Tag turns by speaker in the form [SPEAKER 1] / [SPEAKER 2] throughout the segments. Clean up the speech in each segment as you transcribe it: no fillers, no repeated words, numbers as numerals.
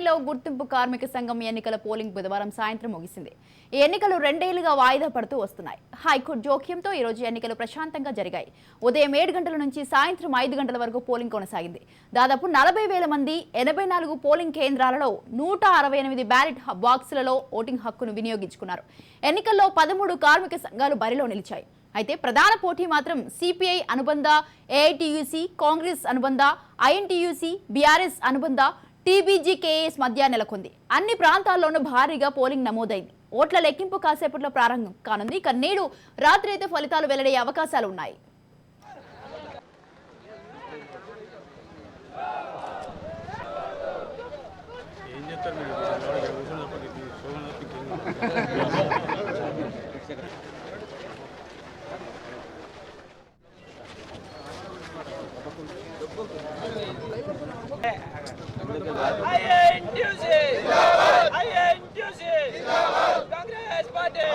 [SPEAKER 1] సింగరేణిలో గుర్తింపు కార్మిక సంఘం ఎన్నికల పోలింగ్ బుధవారం సాయంత్రం ముగిసింది. ఈ ఎన్నికలు 2 ఏళ్లుగా వాయిదా పడుతూ వస్తున్నాయి. హైకోర్టు జోక్యంతో ఈ రోజు ఎన్నికలు ప్రశాంతంగా జరిగాయి. ఉదయం 7 గంటల నుంచి సాయంత్రం 5 గంటల వరకు పోలింగ్ కొనసాగింది. దాదాపు 40,000 మంది 84 పోలింగ్ కేంద్రాలలో 168 బ్యాలెట్ బాక్సులలో ఓటింగ్ హక్కును వినియోగించుకున్నారు. ఎన్నికల్లో 13 కార్మిక సంఘాలు బరిలో నిలిచాయి. అయితే ప్రధాన పోటీ మాత్రం సిపిఐ అనుబంధ, ఏఐటియుసి, కాంగ్రెస్ అనుబంధ, ఐఎన్టీయూసీ, బీఆర్ఎస్ అనుబంధ, టీబీజీకేఎస్ మధ్య నెలకొంది. అన్ని ప్రాంతాల్లోనూ భారీగా పోలింగ్ నమోదైంది. ఓట్ల లెక్కింపు కాసేపట్లో ప్రారంభం కానుంది. ఇక నేడు రాత్రి అయితే ఫలితాలు వెల్లడే అవకాశాలు ఉన్నాయి.
[SPEAKER 2] Congress party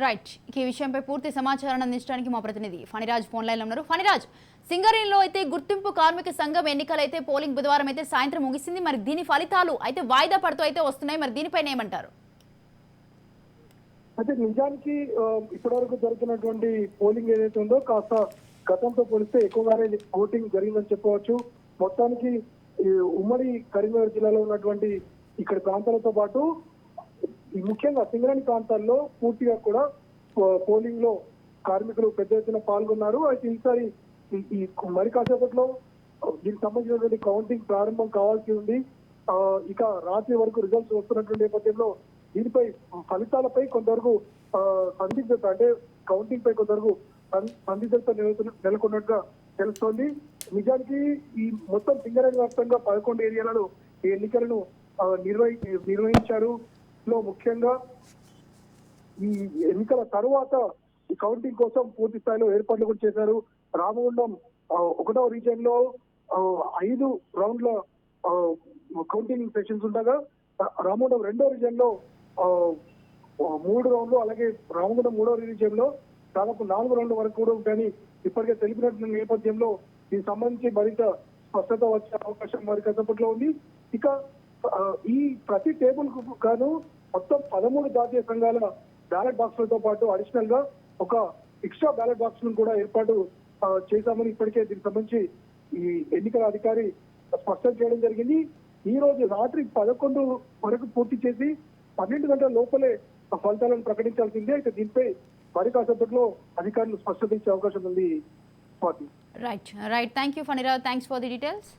[SPEAKER 1] right. ఈ విషయంపై పూర్తి సమాచారాన్ని అందించడానికి మా ప్రతినిధి ఫణిరాజ్ ఫోన్ లైన్లో ఉన్నారు. ఫణిరాజ్, సింగరేణిలో అయితే గుర్తింపు కార్మిక సంఘం ఎన్నికలైతే పోలింగ్ బుధవారం అయితే సాయంత్రం ముగిసింది. మరి దీని ఫలితాలు అయితే వాయిదా పడుతూ అయితే వస్తున్నాయి. మరి దీనిపైన ఏమంటారు?
[SPEAKER 3] అయితే నిజానికి ఇప్పటివరకు జరుగుతున్నటువంటి పోలింగ్ ఏదైతే ఉందో కాస్త గతంతో పోలిస్తే ఎక్కువగానే ఓటింగ్ జరిగిందని చెప్పవచ్చు. మొత్తానికి ఉమ్మడి కరీంనగర్ జిల్లాలో ఉన్నటువంటి ఇక్కడ ప్రాంతాలతో పాటు ముఖ్యంగా సింగరేణి ప్రాంతాల్లో పూర్తిగా కూడా పోలింగ్ లో కార్మికులు పెద్ద ఎత్తున పాల్గొన్నారు. అయితే ఈసారి ఈ మరి కాసేపట్లో దీనికి సంబంధించినటువంటి కౌంటింగ్ ప్రారంభం కావాల్సి ఉంది. ఇక రాత్రి వరకు రిజల్ట్స్ వస్తున్నటువంటి నేపథ్యంలో దీనిపై ఫలితాలపై కొంతవరకు సందిగ్ధత, అంటే కౌంటింగ్ పై కొంతవరకు సందిగ్ధత నెలకొన్నట్టుగా తెలుస్తోంది. నిజానికి ఈ మొత్తం సింగరేణి వ్యాప్తంగా 11 ఏరియాలలో ఈ ఎన్నికలను నిర్వహించారు. ముఖ్యంగా ఈ ఎన్నికల తరువాత ఈ కౌంటింగ్ కోసం పూర్తి స్థాయిలో ఏర్పాట్లు కూడా చేశారు. రామగుండం 1వ రీజియన్ లో 5 రౌండ్ల కౌంటింగ్ సెషన్స్ ఉండగా రామగుండం 2వ రీజియన్ లో 3 రౌండ్లు, అలాగే రామగుండం 3వ రీజియన్ లో దాదాపు 4 రౌండ్ల వరకు కూడా ఉంటాయని ఇప్పటికే తెలిపినటువంటి నేపథ్యంలో దీనికి సంబంధించి మరింత స్పష్టత వచ్చే అవకాశం మరి కాసేపట్లో ఉంది. ఇక ఈ ప్రతి టేబుల్ కు గాను మొత్తం 13 జాతీయ సంఘాల బ్యాలెట్ బాక్సులతో పాటు అడిషనల్ గా ఒక ఎక్స్ట్రా బ్యాలెట్ బాక్స్ ను కూడా ఏర్పాటు చేశామని ఇప్పటికే దీనికి సంబంధించి ఈ ఎన్నికల అధికారి స్పష్టం చేయడం జరిగింది. ఈ రోజు రాత్రి 11 వరకు పూర్తి చేసి 12 గంటల లోపలే ఫలితాలను ప్రకటించాల్సిందే. అయితే దీనిపై మరి కాసేపట్లో అధికారులు స్పష్టత ఇచ్చే అవకాశం ఉంది.
[SPEAKER 1] Right. Thank you Phaniraj. Thanks for the details.